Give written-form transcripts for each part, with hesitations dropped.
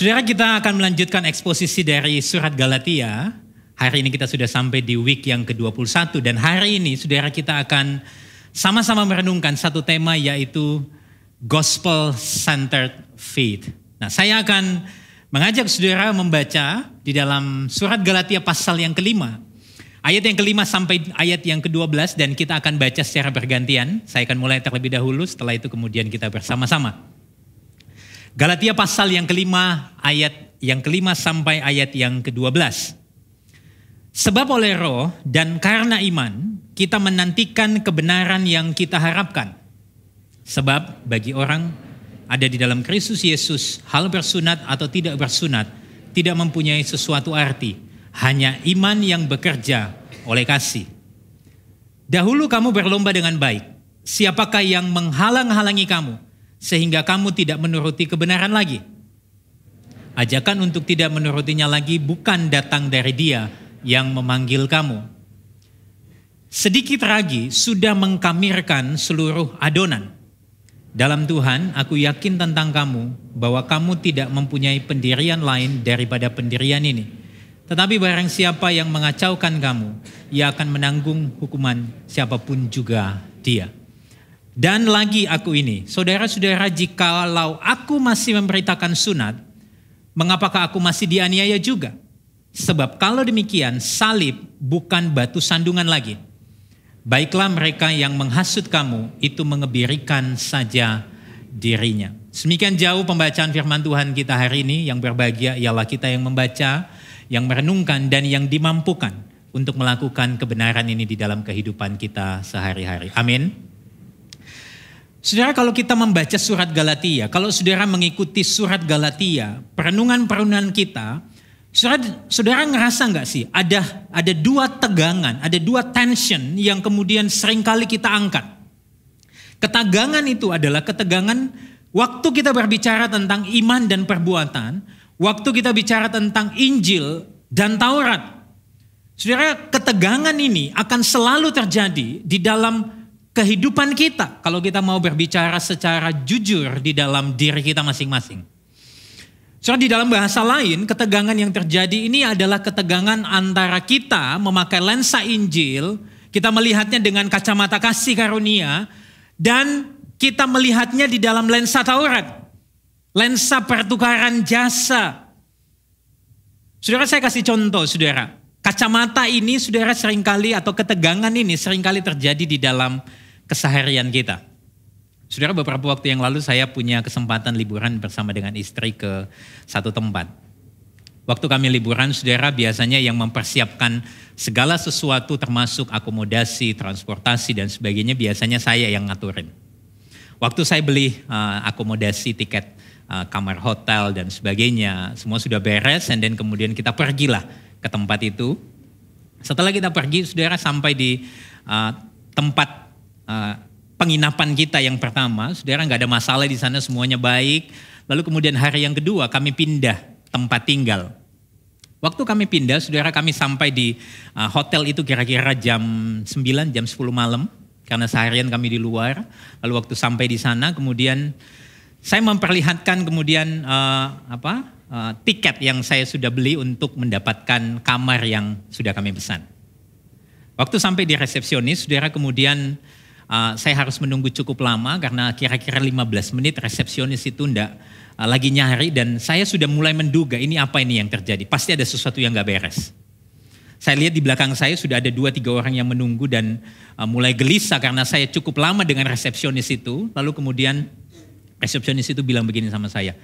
Saudara, kita akan melanjutkan eksposisi dari surat Galatia. Hari ini kita sudah sampai di week yang ke-21 dan hari ini saudara kita akan sama-sama merenungkan satu tema yaitu Gospel Centered Faith. Nah, saya akan mengajak saudara membaca di dalam surat Galatia pasal yang kelima. Ayat yang kelima sampai ayat yang ke-12 dan kita akan baca secara bergantian. Saya akan mulai terlebih dahulu, setelah itu kemudian kita bersama-sama. Galatia pasal yang kelima, ayat yang kelima sampai ayat yang ke-12. Sebab oleh roh dan karena iman, kita menantikan kebenaran yang kita harapkan. Sebab bagi orang ada di dalam Kristus Yesus, hal bersunat atau tidak bersunat, tidak mempunyai sesuatu arti. Hanya iman yang bekerja oleh kasih. Dahulu kamu berlomba dengan baik. Siapakah yang menghalang-halangi kamu? Sehingga kamu tidak menuruti kebenaran lagi. Ajakan untuk tidak menurutinya lagi bukan datang dari Dia yang memanggil kamu. Sedikit lagi sudah mengkamirkan seluruh adonan. Dalam Tuhan, aku yakin tentang kamu bahwa kamu tidak mempunyai pendirian lain daripada pendirian ini. Tetapi barang siapa yang mengacaukan kamu, ia akan menanggung hukuman siapapun juga dia. Dan lagi aku ini, saudara-saudara, jikalau aku masih memberitakan sunat, mengapakah aku masih dianiaya juga? Sebab kalau demikian, salib bukan batu sandungan lagi. Baiklah mereka yang menghasut kamu, itu mengebirikan saja dirinya. Demikian jauh pembacaan firman Tuhan kita hari ini. Yang berbahagia ialah kita yang membaca, yang merenungkan, dan yang dimampukan untuk melakukan kebenaran ini di dalam kehidupan kita sehari-hari. Amin. Saudara, kalau kita membaca surat Galatia, kalau saudara mengikuti surat Galatia, perenungan-perenungan kita, saudara ngerasa nggak sih ada dua tegangan, ada dua tension yang kemudian seringkali kita angkat. Ketegangan itu adalah ketegangan waktu kita berbicara tentang iman dan perbuatan, waktu kita bicara tentang Injil dan Taurat. Saudara, ketegangan ini akan selalu terjadi di dalam kehidupan kita kalau kita mau berbicara secara jujur di dalam diri kita masing-masing. Soalnya di dalam bahasa lain, ketegangan yang terjadi ini adalah ketegangan antara kita memakai lensa Injil, kita melihatnya dengan kacamata kasih karunia, dan kita melihatnya di dalam lensa Taurat, lensa pertukaran jasa. Saudara, saya kasih contoh, saudara. Kacamata ini, saudara, seringkali atau ketegangan ini seringkali terjadi di dalam keseharian kita. Saudara, beberapa waktu yang lalu saya punya kesempatan liburan bersama dengan istri ke satu tempat. Waktu kami liburan, saudara, biasanya yang mempersiapkan segala sesuatu termasuk akomodasi, transportasi dan sebagainya biasanya saya yang ngaturin. Waktu saya beli akomodasi, tiket kamar hotel dan sebagainya, semua sudah beres dan kemudian kita pergilah ke tempat itu. Setelah kita pergi, saudara, sampai di tempat penginapan kita yang pertama, saudara, nggak ada masalah di sana, semuanya baik. Lalu kemudian hari yang kedua kami pindah tempat tinggal. Waktu kami pindah, saudara, kami sampai di hotel itu kira-kira jam 9, jam 10 malam. Karena seharian kami di luar. Lalu waktu sampai di sana, kemudian saya memperlihatkan kemudian tiket yang saya sudah beli untuk mendapatkan kamar yang sudah kami pesan. Waktu sampai di resepsionis, saudara, kemudian saya harus menunggu cukup lama karena kira-kira 15 menit resepsionis itu enggak lagi nyari dan saya sudah mulai menduga ini apa ini yang terjadi. Pasti ada sesuatu yang enggak beres. Saya lihat di belakang saya sudah ada 2-3 orang yang menunggu dan mulai gelisah karena saya cukup lama dengan resepsionis itu. Lalu kemudian resepsionis itu bilang begini sama saya,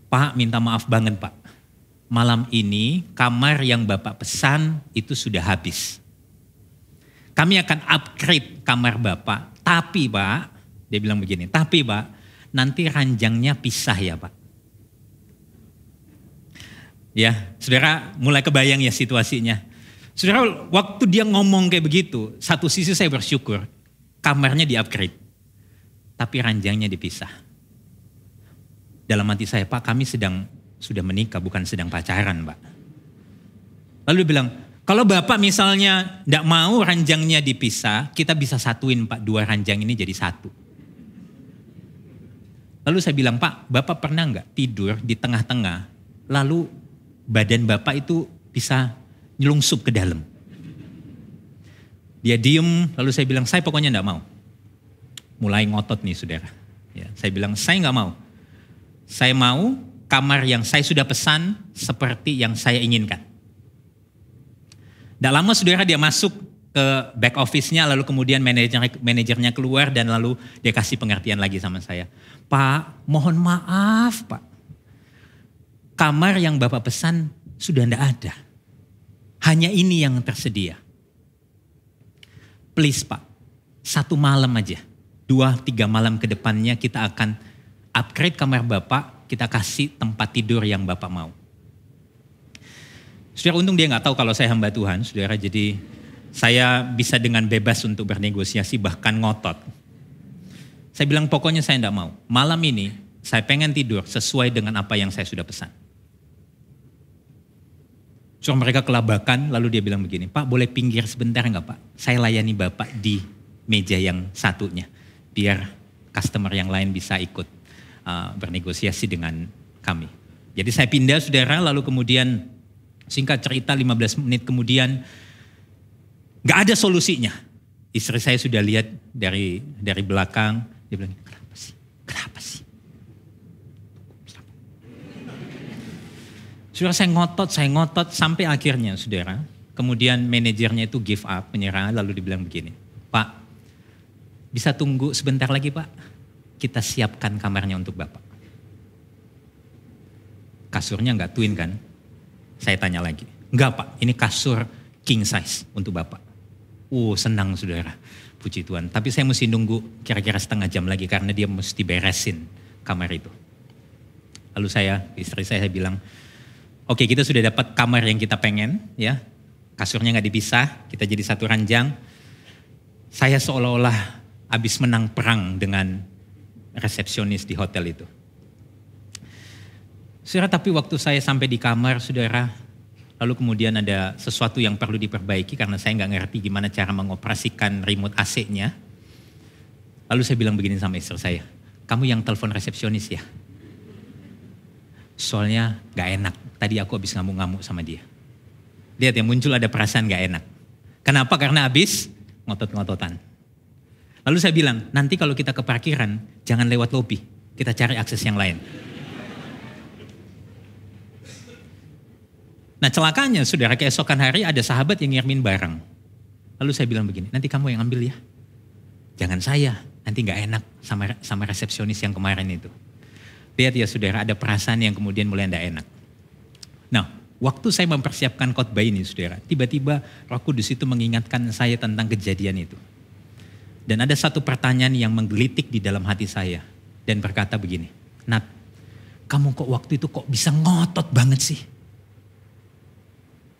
"Pak, minta maaf banget, Pak. Malam ini kamar yang Bapak pesan itu sudah habis. Kami akan upgrade kamar Bapak, tapi Pak," dia bilang begini, "tapi Pak, nanti ranjangnya pisah ya Pak." Ya, saudara, mulai kebayang ya situasinya. Saudara, waktu dia ngomong kayak begitu, satu sisi saya bersyukur, kamarnya di-upgrade, tapi ranjangnya dipisah. Dalam hati saya, "Pak, kami sudah menikah, bukan sedang pacaran, Pak." Lalu dia bilang, "Kalau Bapak misalnya tidak mau ranjangnya dipisah, kita bisa satuin, Pak, 2 ranjang ini jadi 1. Lalu saya bilang, "Pak, Bapak pernah nggak tidur di tengah-tengah lalu badan Bapak itu bisa nyelungsup ke dalam. Dia diem, lalu saya bilang, saya pokoknya enggak mau. Mulai ngotot nih saudara. Ya, saya bilang, saya enggak mau. Saya mau kamar yang saya sudah pesan seperti yang saya inginkan. Tidak lama saudara dia masuk ke back office-nya, lalu kemudian manajernya keluar dan lalu dia kasih pengertian lagi sama saya. Pak, mohon maaf Pak. Kamar yang Bapak pesan sudah tidak ada. Hanya ini yang tersedia. Please Pak, 1 malam aja. 2-3 malam ke depannya kita akan upgrade kamar Bapak, kita kasih tempat tidur yang Bapak mau. Saudara, untung dia nggak tahu kalau saya hamba Tuhan, saudara, jadi saya bisa dengan bebas untuk bernegosiasi, bahkan ngotot. Saya bilang pokoknya saya tidak mau. Malam ini saya pengen tidur sesuai dengan apa yang saya sudah pesan. So mereka kelabakan, lalu dia bilang begini, Pak boleh pinggir sebentar enggak Pak? Saya layani Bapak di meja yang satunya. Biar customer yang lain bisa ikut bernegosiasi dengan kami. Jadi saya pindah saudara, lalu kemudian singkat cerita 15 menit kemudian gak ada solusinya. Istri saya sudah lihat dari belakang, dia bilang, kenapa sih? Kenapa sih? Saudara, saya ngotot sampai akhirnya saudara. Kemudian manajernya itu give up, menyerah, lalu dibilang begini, Pak, bisa tunggu sebentar lagi Pak? Kita siapkan kamarnya untuk Bapak. Kasurnya enggak twin kan? Saya tanya lagi, enggak Pak, ini kasur king size untuk Bapak. Senang saudara, puji Tuhan. Tapi saya mesti nunggu kira-kira setengah jam lagi karena dia mesti beresin kamar itu. Lalu istri saya bilang, oke, kita sudah dapat kamar yang kita pengen, ya. Kasurnya nggak dipisah, kita jadi satu ranjang. Saya seolah-olah habis menang perang dengan resepsionis di hotel itu. Saudara, tapi waktu saya sampai di kamar, saudara, lalu kemudian ada sesuatu yang perlu diperbaiki karena saya nggak ngerti gimana cara mengoperasikan remote AC-nya. Lalu saya bilang begini sama istri saya, kamu yang telepon resepsionis ya? Soalnya gak enak, tadi aku habis ngamuk-ngamuk sama dia. Lihat ya, muncul ada perasaan gak enak. Kenapa? Karena habis ngotot-ngototan. Lalu saya bilang, nanti kalau kita ke parkiran, jangan lewat lobi, kita cari akses yang lain. Nah celakanya saudara, keesokan hari ada sahabat yang ngirimin barang. Lalu saya bilang begini, nanti kamu yang ambil ya. Jangan saya, nanti gak enak sama resepsionis yang kemarin itu. Lihat ya saudara, ada perasaan yang kemudian mulai tidak enak. Nah, waktu saya mempersiapkan khotbah ini saudara, tiba-tiba Roh Kudus itu mengingatkan saya tentang kejadian itu. Dan ada satu pertanyaan yang menggelitik di dalam hati saya. Dan berkata begini, Nat, kamu kok waktu itu kok bisa ngotot banget sih?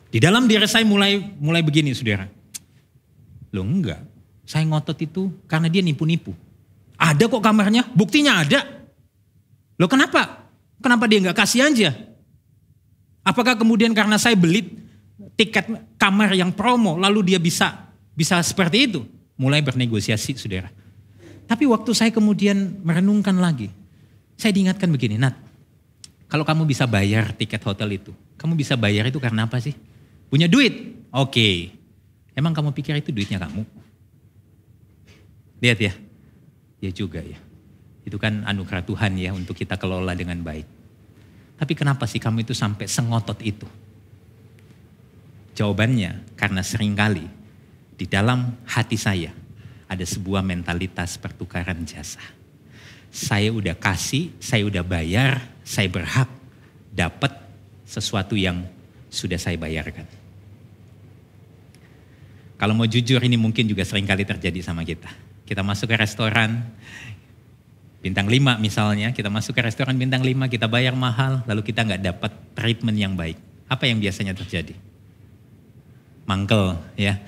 Di dalam diri saya mulai begini saudara. Loh enggak, saya ngotot itu karena dia nipu-nipu. Ada kok kamarnya, buktinya ada. Loh kenapa? Kenapa dia nggak kasih aja? Apakah kemudian karena saya beli tiket kamar yang promo lalu dia bisa seperti itu? Mulai bernegosiasi saudara. Tapi waktu saya kemudian merenungkan lagi, saya diingatkan begini, Nat, kalau kamu bisa bayar tiket hotel itu, kamu bisa bayar itu karena apa sih? Punya duit? Oke. Emang kamu pikir itu duitnya kamu? Lihat ya, ya juga ya. Itu kan anugerah Tuhan ya untuk kita kelola dengan baik. Tapi kenapa sih kamu itu sampai sengotot itu? Jawabannya karena seringkali di dalam hati saya ada sebuah mentalitas pertukaran jasa. Saya udah kasih, saya udah bayar, saya berhak dapat sesuatu yang sudah saya bayarkan. Kalau mau jujur ini mungkin juga seringkali terjadi sama kita. Kita masuk ke restoran, bintang 5 misalnya, kita masuk ke restoran bintang 5, kita bayar mahal, lalu kita nggak dapat treatment yang baik. Apa yang biasanya terjadi? Mangkel ya.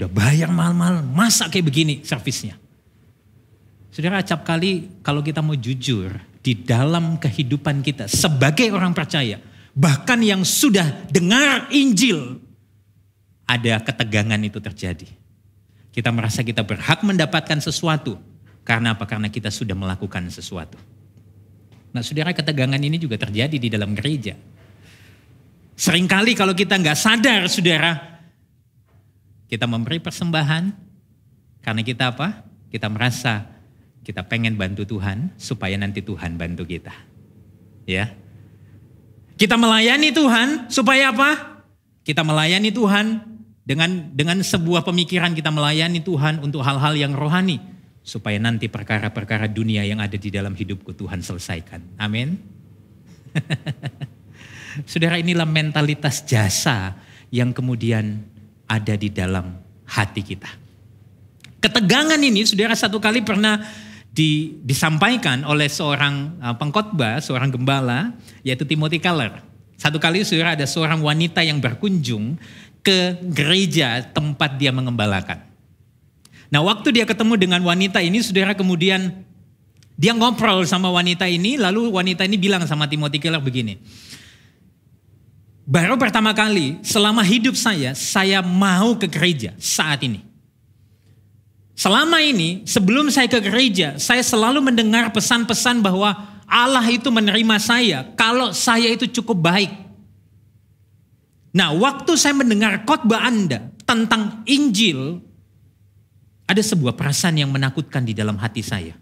Udah bayar mahal-mahal, masa kayak begini servisnya? Saudara, acap kali kalau kita mau jujur di dalam kehidupan kita sebagai orang percaya, bahkan yang sudah dengar Injil, ada ketegangan itu terjadi. Kita merasa kita berhak mendapatkan sesuatu. Karena apa? Karena kita sudah melakukan sesuatu. Nah saudara, ketegangan ini juga terjadi di dalam gereja. Seringkali kalau kita nggak sadar saudara, kita memberi persembahan karena kita apa? Kita merasa kita pengen bantu Tuhan supaya nanti Tuhan bantu kita. Ya. Kita melayani Tuhan supaya apa? Kita melayani Tuhan dengan sebuah pemikiran, kita melayani Tuhan untuk hal-hal yang rohani supaya nanti perkara-perkara dunia yang ada di dalam hidupku Tuhan selesaikan. Amin. Saudara, inilah mentalitas jasa yang kemudian ada di dalam hati kita. Ketegangan ini saudara satu kali pernah disampaikan oleh seorang pengkhotbah, seorang gembala, yaitu Timothy Keller. Satu kali saudara ada seorang wanita yang berkunjung ke gereja tempat dia mengembalakan. Nah waktu dia ketemu dengan wanita ini, saudara, kemudian dia ngobrol sama wanita ini, lalu wanita ini bilang sama Timothy Keller begini, baru pertama kali selama hidup saya mau ke gereja saat ini. Selama ini, sebelum saya ke gereja, saya selalu mendengar pesan-pesan bahwa Allah itu menerima saya kalau saya itu cukup baik. Nah, waktu saya mendengar khotbah Anda tentang Injil, ada sebuah perasaan yang menakutkan di dalam hati saya.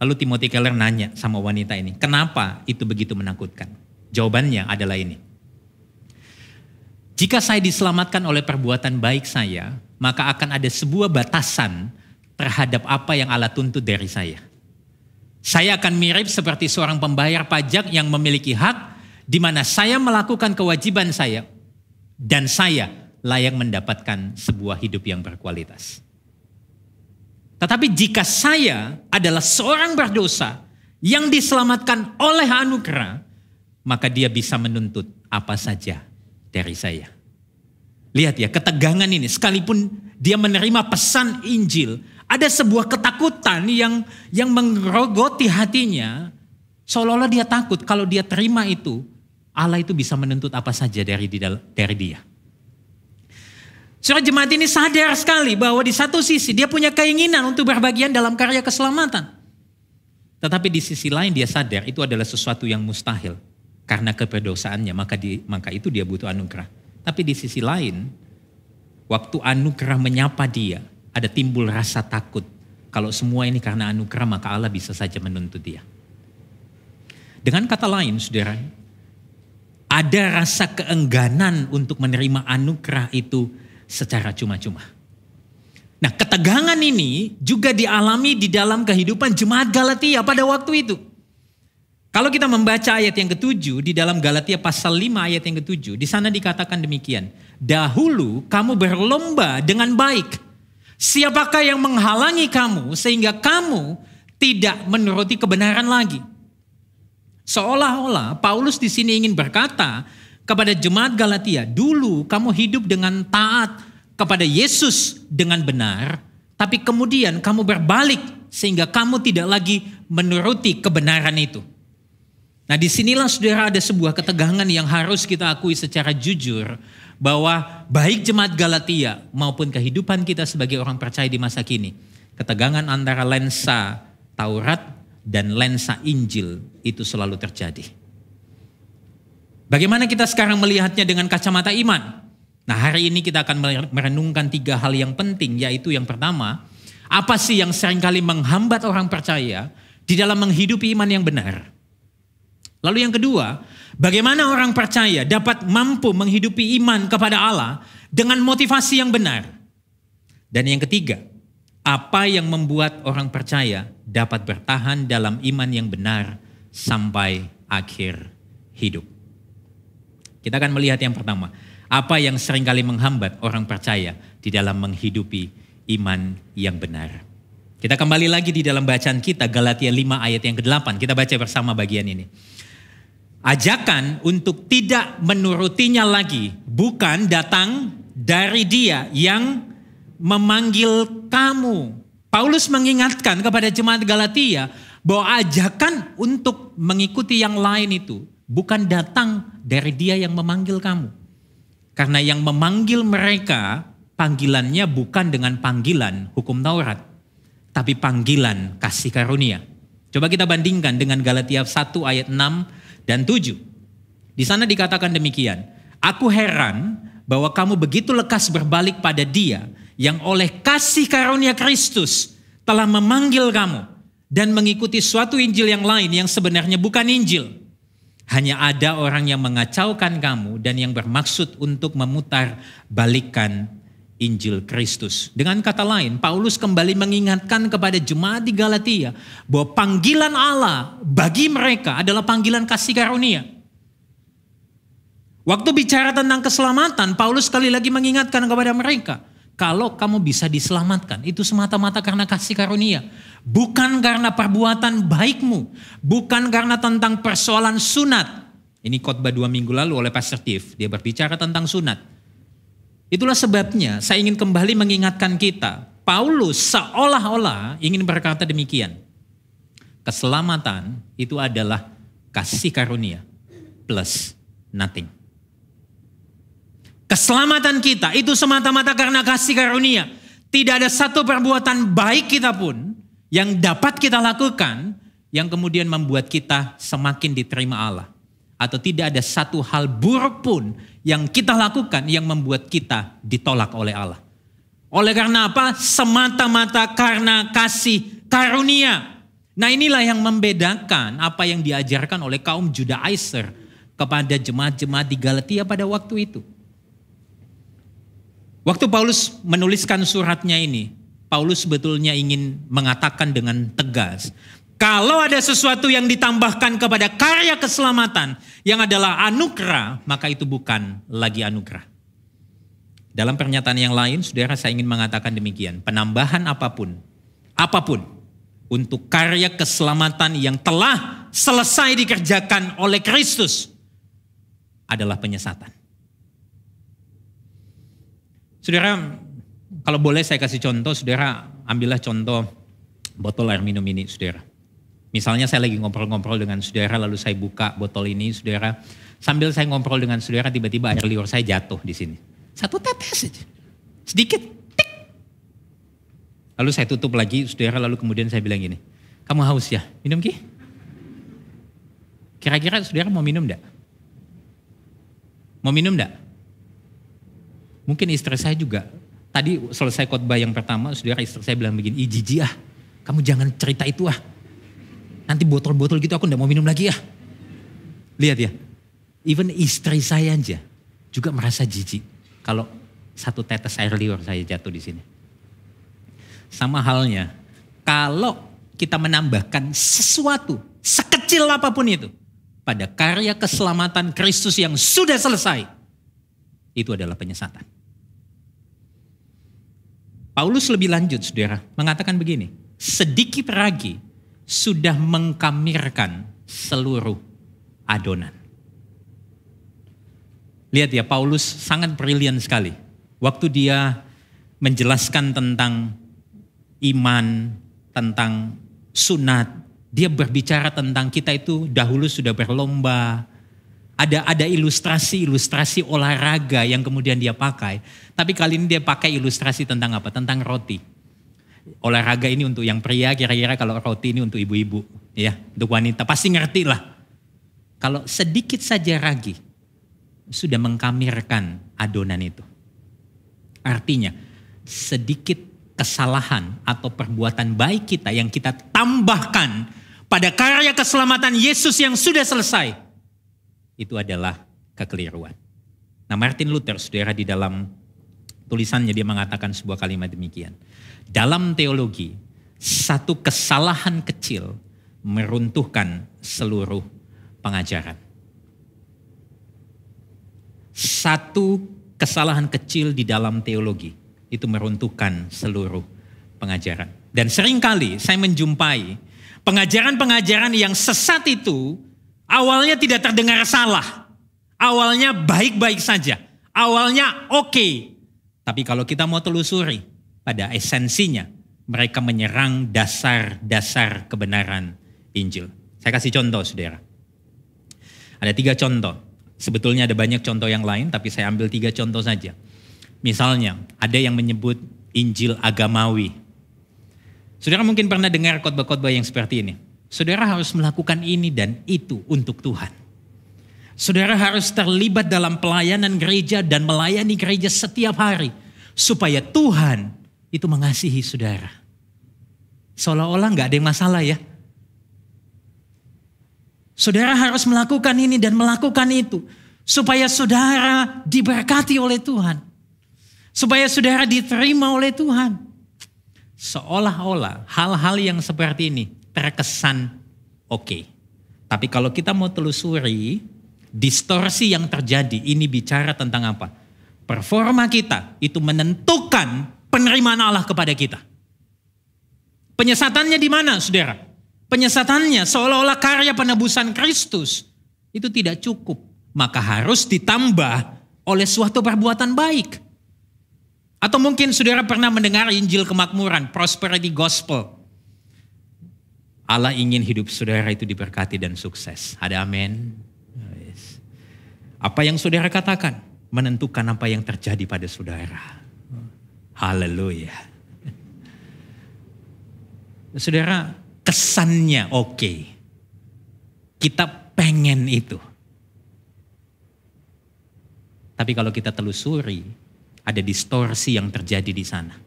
Lalu Timothy Keller nanya sama wanita ini, kenapa itu begitu menakutkan? Jawabannya adalah ini. Jika saya diselamatkan oleh perbuatan baik saya, maka akan ada sebuah batasan terhadap apa yang Allah tuntut dari saya. Saya akan mirip seperti seorang pembayar pajak yang memiliki hak di mana saya melakukan kewajiban saya dan saya layak mendapatkan sebuah hidup yang berkualitas. Tetapi jika saya adalah seorang berdosa yang diselamatkan oleh anugerah, maka dia bisa menuntut apa saja dari saya. Lihat ya, ketegangan ini, sekalipun dia menerima pesan Injil, ada sebuah ketakutan yang menggerogoti hatinya, seolah-olah dia takut kalau dia terima itu, Allah itu bisa menuntut apa saja dari dia. Saudara, jemaat ini sadar sekali bahwa di satu sisi dia punya keinginan untuk berbagian dalam karya keselamatan. Tetapi di sisi lain dia sadar itu adalah sesuatu yang mustahil. Karena keberdosaannya, maka itu dia butuh anugerah. Tapi di sisi lain, waktu anugerah menyapa dia, ada timbul rasa takut. Kalau semua ini karena anugerah, maka Allah bisa saja menuntut dia. Dengan kata lain, saudara, ada rasa keengganan untuk menerima anugerah itu secara cuma-cuma. Nah, ketegangan ini juga dialami di dalam kehidupan jemaat Galatia pada waktu itu. Kalau kita membaca ayat yang ke-7 di dalam Galatia pasal 5 ayat yang ke-7, di sana dikatakan demikian. Dahulu kamu berlomba dengan baik. Siapakah yang menghalangi kamu sehingga kamu tidak menuruti kebenaran lagi? Seolah-olah Paulus di sini ingin berkata kepada jemaat Galatia, dulu kamu hidup dengan taat kepada Yesus dengan benar, tapi kemudian kamu berbalik sehingga kamu tidak lagi menuruti kebenaran itu. Nah, disinilah saudara ada sebuah ketegangan yang harus kita akui secara jujur bahwa baik jemaat Galatia maupun kehidupan kita sebagai orang percaya di masa kini, ketegangan antara lensa Taurat dan lensa Injil itu selalu terjadi. Bagaimana kita sekarang melihatnya dengan kacamata iman? Nah, hari ini kita akan merenungkan 3 hal yang penting, yaitu yang pertama, apa sih yang seringkali menghambat orang percaya di dalam menghidupi iman yang benar? Lalu yang kedua, bagaimana orang percaya dapat mampu menghidupi iman kepada Allah dengan motivasi yang benar? Dan yang ketiga, apa yang membuat orang percaya dapat bertahan dalam iman yang benar sampai akhir hidup? Kita akan melihat yang pertama, apa yang seringkali menghambat orang percaya di dalam menghidupi iman yang benar. Kita kembali lagi di dalam bacaan kita, Galatia 5 ayat yang ke-8. Kita baca bersama bagian ini. Ajakan untuk tidak menurutinya lagi bukan datang dari Dia yang memanggil kamu. Paulus mengingatkan kepada jemaat Galatia bahwa ajakan untuk mengikuti yang lain itu bukan datang dari Dia yang memanggil kamu. Karena yang memanggil mereka panggilannya bukan dengan panggilan hukum Taurat, tapi panggilan kasih karunia. Coba kita bandingkan dengan Galatia 1 ayat 6 dan 7. Di sana dikatakan demikian. Aku heran bahwa kamu begitu lekas berbalik pada Dia yang oleh kasih karunia Kristus telah memanggil kamu dan mengikuti suatu Injil yang lain yang sebenarnya bukan Injil. Hanya ada orang yang mengacaukan kamu dan yang bermaksud untuk memutar balikan Injil Kristus. Dengan kata lain, Paulus kembali mengingatkan kepada jemaat di Galatia bahwa panggilan Allah bagi mereka adalah panggilan kasih karunia. Waktu bicara tentang keselamatan, Paulus sekali lagi mengingatkan kepada mereka, kalau kamu bisa diselamatkan, itu semata-mata karena kasih karunia. Bukan karena perbuatan baikmu. Bukan karena tentang persoalan sunat. Ini khotbah 2 minggu lalu oleh Pastor Tiff. Dia berbicara tentang sunat. Itulah sebabnya saya ingin kembali mengingatkan kita. Paulus seolah-olah ingin berkata demikian. Keselamatan itu adalah kasih karunia plus nothing. Keselamatan kita itu semata-mata karena kasih karunia. Tidak ada satu perbuatan baik kita pun yang dapat kita lakukan yang kemudian membuat kita semakin diterima Allah. Atau tidak ada satu hal buruk pun yang kita lakukan yang membuat kita ditolak oleh Allah. Oleh karena apa? Semata-mata karena kasih karunia. Nah, inilah yang membedakan apa yang diajarkan oleh kaum Judaizer kepada jemaat-jemaat di Galatia pada waktu itu. Waktu Paulus menuliskan suratnya ini, Paulus sebetulnya ingin mengatakan dengan tegas, kalau ada sesuatu yang ditambahkan kepada karya keselamatan yang adalah anugerah, maka itu bukan lagi anugerah. Dalam pernyataan yang lain, saudara, saya ingin mengatakan demikian, penambahan apapun untuk karya keselamatan yang telah selesai dikerjakan oleh Kristus adalah penyesatan. Saudara, kalau boleh saya kasih contoh, saudara, ambillah contoh botol air minum ini, saudara. Misalnya saya lagi ngobrol-ngobrol dengan saudara, lalu saya buka botol ini, saudara. Sambil saya ngobrol dengan saudara, tiba-tiba air liur saya jatuh di sini. Satu tetes saja, sedikit, tik. Lalu saya tutup lagi, saudara, lalu kemudian saya bilang gini, kamu haus ya? Minum Ki? Kira-kira saudara mau minum enggak? Mau minum enggak? Mungkin istri saya juga, tadi selesai khotbah yang pertama, saudara, istri saya bilang begini, jijik ah, kamu jangan cerita itu ah. Nanti botol-botol gitu aku enggak mau minum lagi ah. Lihat ya, even istri saya aja juga merasa jijik kalau satu tetes air liur saya jatuh di sini. Sama halnya, kalau kita menambahkan sesuatu, sekecil apapun itu, pada karya keselamatan Kristus yang sudah selesai, itu adalah penyesatan. Paulus lebih lanjut, saudara, mengatakan begini, sedikit lagi sudah mengkamirkan seluruh adonan. Lihat ya, Paulus sangat brilian sekali. Waktu dia menjelaskan tentang iman, tentang sunat, dia berbicara tentang kita itu dahulu sudah berlomba. Ada ilustrasi olahraga yang kemudian dia pakai. Tapi kali ini dia pakai ilustrasi tentang apa? Tentang roti. Olahraga ini untuk yang pria, kira-kira kalau roti ini untuk ibu-ibu. Ya, untuk wanita. Pasti ngerti lah. Kalau sedikit saja ragi, sudah mengkamirkan adonan itu. Artinya, sedikit kesalahan atau perbuatan baik kita yang kita tambahkan pada karya keselamatan Yesus yang sudah selesai. Itu adalah kekeliruan. Nah, Martin Luther, saudara, di dalam tulisannya dia mengatakan sebuah kalimat demikian. Dalam teologi, satu kesalahan kecil meruntuhkan seluruh pengajaran. Satu kesalahan kecil di dalam teologi itu meruntuhkan seluruh pengajaran. Dan seringkali saya menjumpai pengajaran-pengajaran yang sesat itu awalnya tidak terdengar salah. Awalnya baik-baik saja. Awalnya oke. Tapi kalau kita mau telusuri, pada esensinya mereka menyerang dasar-dasar kebenaran Injil. Saya kasih contoh, saudara. Ada 3 contoh. Sebetulnya ada banyak contoh yang lain, tapi saya ambil 3 contoh saja. Misalnya, ada yang menyebut Injil agamawi. Saudara mungkin pernah dengar khotbah-khotbah yang seperti ini. Saudara harus melakukan ini dan itu untuk Tuhan. Saudara harus terlibat dalam pelayanan gereja dan melayani gereja setiap hari. Supaya Tuhan itu mengasihi saudara. Seolah-olah gak ada yang masalah ya. Saudara harus melakukan ini dan melakukan itu. Supaya saudara diberkati oleh Tuhan. Supaya saudara diterima oleh Tuhan. Seolah-olah hal-hal yang seperti ini terkesan oke. Tapi kalau kita mau telusuri, distorsi yang terjadi ini bicara tentang apa? Performa kita itu menentukan penerimaan Allah kepada kita. Penyesatannya di mana, saudara? Penyesatannya seolah-olah karya penebusan Kristus itu tidak cukup. Maka harus ditambah oleh suatu perbuatan baik. Atau mungkin saudara pernah mendengar Injil kemakmuran, prosperity gospel. Allah ingin hidup saudara itu diberkati dan sukses. Ada amin. Apa yang saudara katakan menentukan apa yang terjadi pada saudara. Haleluya. Saudara, kesannya oke. Kita pengen itu. Tapi kalau kita telusuri, ada distorsi yang terjadi di sana.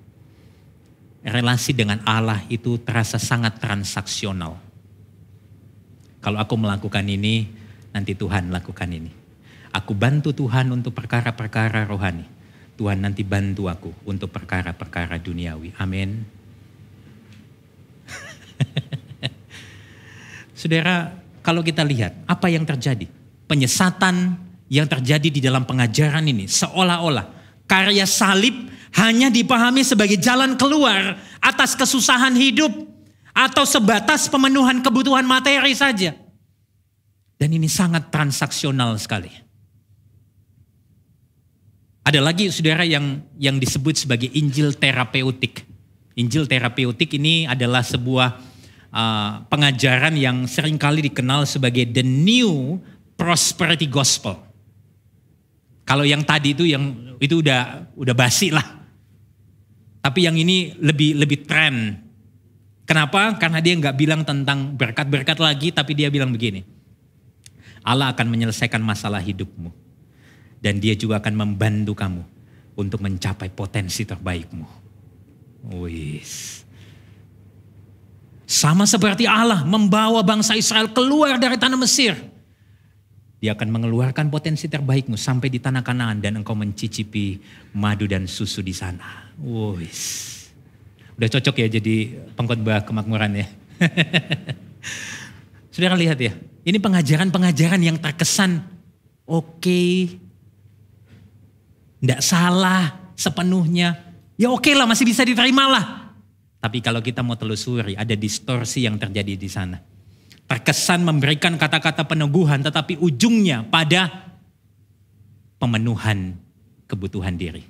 Relasi dengan Allah itu terasa sangat transaksional. Kalau aku melakukan ini, nanti Tuhan lakukan ini. Aku bantu Tuhan untuk perkara-perkara rohani. Tuhan nanti bantu aku untuk perkara-perkara duniawi. Amin. Saudara, kalau kita lihat apa yang terjadi. Penyesatan yang terjadi di dalam pengajaran ini. Seolah-olah karya salib hanya dipahami sebagai jalan keluar atas kesusahan hidup. Atau sebatas pemenuhan kebutuhan materi saja. Dan ini sangat transaksional sekali. Ada lagi saudara yang disebut sebagai Injil terapeutik. Injil terapeutik ini adalah sebuah pengajaran yang seringkali dikenal sebagai the new prosperity gospel. Kalau yang tadi itu udah basi lah. Tapi yang ini lebih tren. Kenapa? Karena dia nggak bilang tentang berkat-berkat lagi, tapi dia bilang begini. Allah akan menyelesaikan masalah hidupmu. Dan dia juga akan membantu kamu untuk mencapai potensi terbaikmu. Wis. Sama seperti Allah membawa bangsa Israel keluar dari tanah Mesir. Dia akan mengeluarkan potensi terbaikmu sampai di tanah Kanaan dan engkau mencicipi madu dan susu di sana. Wis. Udah cocok ya jadi pengkhotbah kemakmuran ya. Saudara lihat ya, ini pengajaran-pengajaran yang terkesan oke. Tidak salah sepenuhnya. Ya oke lah, masih bisa diterima lah. Tapi kalau kita mau telusuri, ada distorsi yang terjadi di sana. Terkesan memberikan kata-kata peneguhan, tetapi ujungnya pada pemenuhan kebutuhan diri.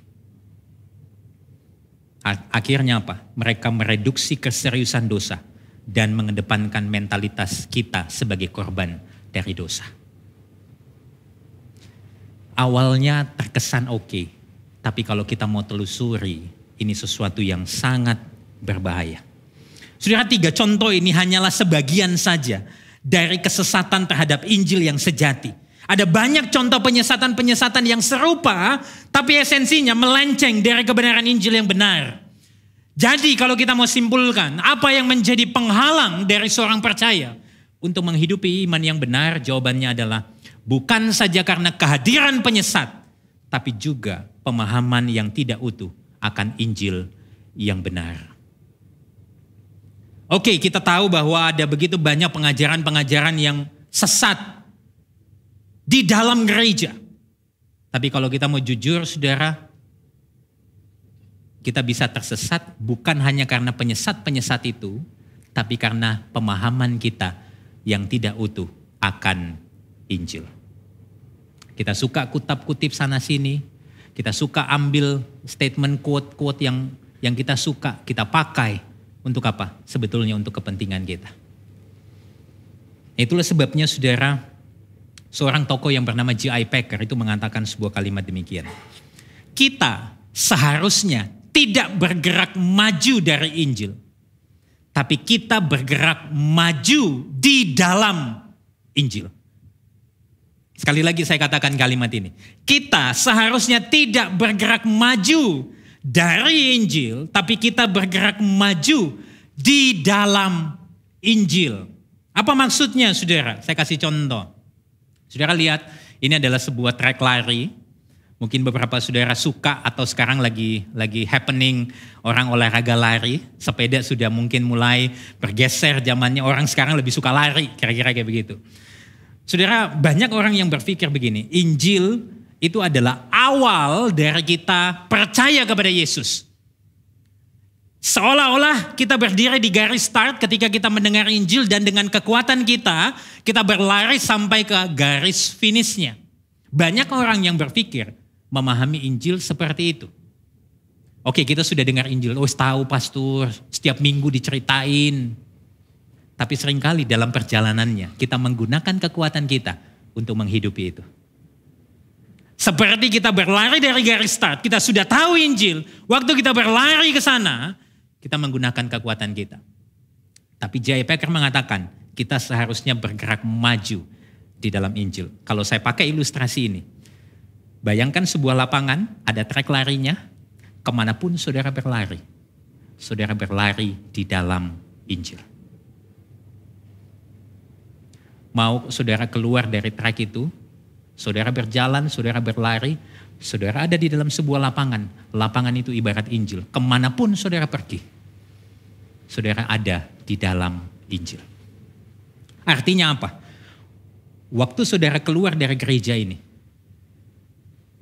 Akhirnya apa? Mereka mereduksi keseriusan dosa dan mengedepankan mentalitas kita sebagai korban dari dosa. Awalnya terkesan oke, tapi kalau kita mau telusuri, ini sesuatu yang sangat berbahaya. Saudara, 3 contoh ini hanyalah sebagian saja dari kesesatan terhadap Injil yang sejati. Ada banyak contoh penyesatan-penyesatan yang serupa, tapi esensinya melenceng dari kebenaran Injil yang benar. Jadi kalau kita mau simpulkan, apa yang menjadi penghalang dari seorang percaya untuk menghidupi iman yang benar, jawabannya adalah bukan saja karena kehadiran penyesat, tapi juga pemahaman yang tidak utuh akan Injil yang benar. Oke, kita tahu bahwa ada begitu banyak pengajaran-pengajaran yang sesat di dalam gereja. Tapi kalau kita mau jujur, saudara, kita bisa tersesat bukan hanya karena penyesat-penyesat itu, tapi karena pemahaman kita yang tidak utuh akan Injil. Kita suka kutip-kutip sana sini, kita suka ambil statement quote-quote yang kita suka, kita pakai untuk apa? Sebetulnya untuk kepentingan kita. Itulah sebabnya saudara, seorang tokoh yang bernama J.I. Packer itu mengatakan sebuah kalimat demikian. Kita seharusnya tidak bergerak maju dari Injil, tapi kita bergerak maju di dalam Injil. Sekali lagi saya katakan kalimat ini. Kita seharusnya tidak bergerak maju dari Injil, tapi kita bergerak maju di dalam Injil. Apa maksudnya, saudara? Saya kasih contoh. Saudara lihat, ini adalah sebuah trek lari. Mungkin beberapa saudara suka atau sekarang lagi happening orang olahraga lari. Sepeda sudah mungkin mulai bergeser zamannya, orang sekarang lebih suka lari, kira-kira kayak begitu. Saudara, banyak orang yang berpikir begini, Injil itu adalah awal dari kita percaya kepada Yesus. Seolah-olah kita berdiri di garis start ketika kita mendengar Injil dan dengan kekuatan kita berlari sampai ke garis finishnya. Banyak orang yang berpikir memahami Injil seperti itu. Oke, kita sudah dengar Injil, tahu pastor, setiap minggu diceritain. Tapi seringkali dalam perjalanannya kita menggunakan kekuatan kita untuk menghidupi itu. Seperti kita berlari dari garis start, kita sudah tahu Injil. Waktu kita berlari ke sana, kita menggunakan kekuatan kita. Tapi J.I. Packer mengatakan, kita seharusnya bergerak maju di dalam Injil. Kalau saya pakai ilustrasi ini, bayangkan sebuah lapangan, ada trek larinya, kemanapun saudara berlari di dalam Injil. Mau saudara keluar dari trek itu, saudara berjalan, saudara berlari, saudara ada di dalam sebuah lapangan. Lapangan itu ibarat Injil. Kemanapun saudara pergi, saudara ada di dalam Injil. Artinya apa? Waktu saudara keluar dari gereja ini,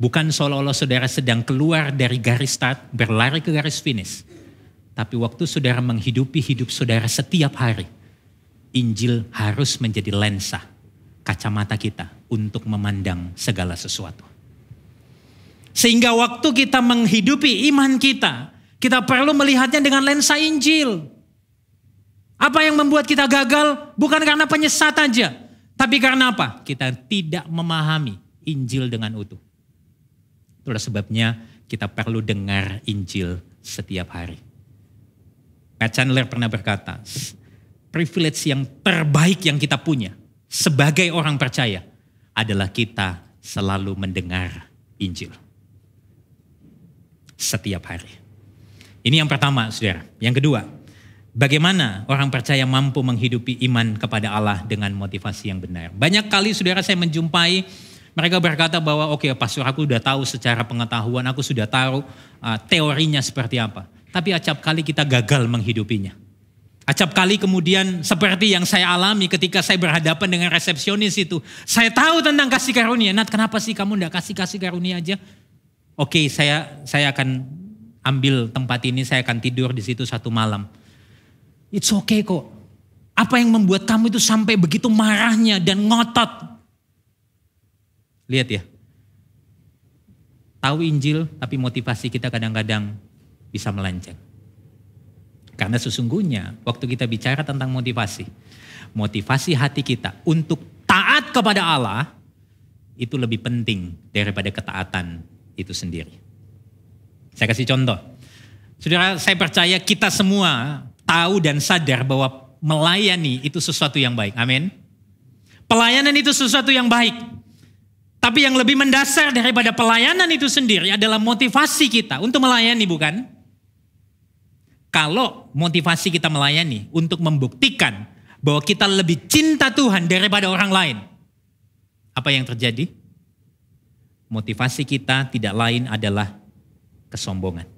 bukan seolah-olah saudara sedang keluar dari garis start, berlari ke garis finish. Tapi waktu saudara menghidupi hidup saudara setiap hari, Injil harus menjadi lensa, kacamata kita untuk memandang segala sesuatu. Sehingga waktu kita menghidupi iman kita perlu melihatnya dengan lensa Injil. Apa yang membuat kita gagal bukan karena penyesat aja, tapi karena apa? Kita tidak memahami Injil dengan utuh. Itulah sebabnya kita perlu dengar Injil setiap hari. Matt Chandler pernah berkata, privilege yang terbaik yang kita punya sebagai orang percaya adalah kita selalu mendengar Injil. Setiap hari. Ini yang pertama, saudara. Yang kedua, bagaimana orang percaya mampu menghidupi iman kepada Allah dengan motivasi yang benar. Banyak kali saudara saya menjumpai mereka berkata bahwa oke, pastor, aku sudah tahu secara pengetahuan, aku sudah tahu teorinya seperti apa. Tapi acap kali kita gagal menghidupinya. Acap kali kemudian seperti yang saya alami ketika saya berhadapan dengan resepsionis itu. Saya tahu tentang kasih karunia. Nat, kenapa sih kamu enggak kasih karunia aja? Oke, saya akan ambil tempat ini, saya akan tidur di situ satu malam. It's okay kok. Apa yang membuat kamu itu sampai begitu marahnya dan ngotot? Lihat ya. Tahu Injil tapi motivasi kita kadang-kadang bisa melenceng. Karena sesungguhnya waktu kita bicara tentang motivasi hati kita untuk taat kepada Allah itu lebih penting daripada ketaatan itu sendiri. Saya kasih contoh. Saudara, saya percaya kita semua tahu dan sadar bahwa melayani itu sesuatu yang baik. Amin. Pelayanan itu sesuatu yang baik. Tapi yang lebih mendasar daripada pelayanan itu sendiri adalah motivasi kita untuk melayani, bukan? Kalau motivasi kita melayani untuk membuktikan bahwa kita lebih cinta Tuhan daripada orang lain, apa yang terjadi? Motivasi kita tidak lain adalah kesombongan.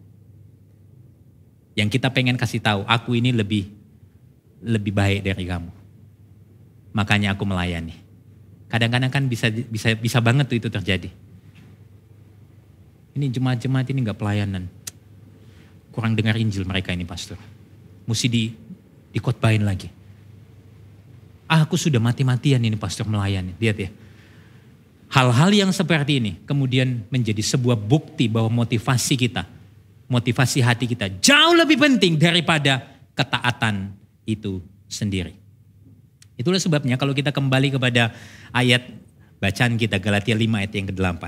Yang kita pengen kasih tahu, aku ini lebih baik dari kamu. Makanya aku melayani. Kadang-kadang kan bisa banget tuh itu terjadi. Ini jemaat-jemaat ini gak pelayanan. Kurang dengar Injil mereka ini, pastor. Mesti dikotbahin lagi. Aku sudah mati-matian ini pastor melayani. Lihat ya. Hal-hal yang seperti ini kemudian menjadi sebuah bukti bahwa motivasi kita, motivasi hati kita jauh lebih penting daripada ketaatan itu sendiri. Itulah sebabnya kalau kita kembali kepada ayat bacaan kita Galatia 5 ayat yang ke-8.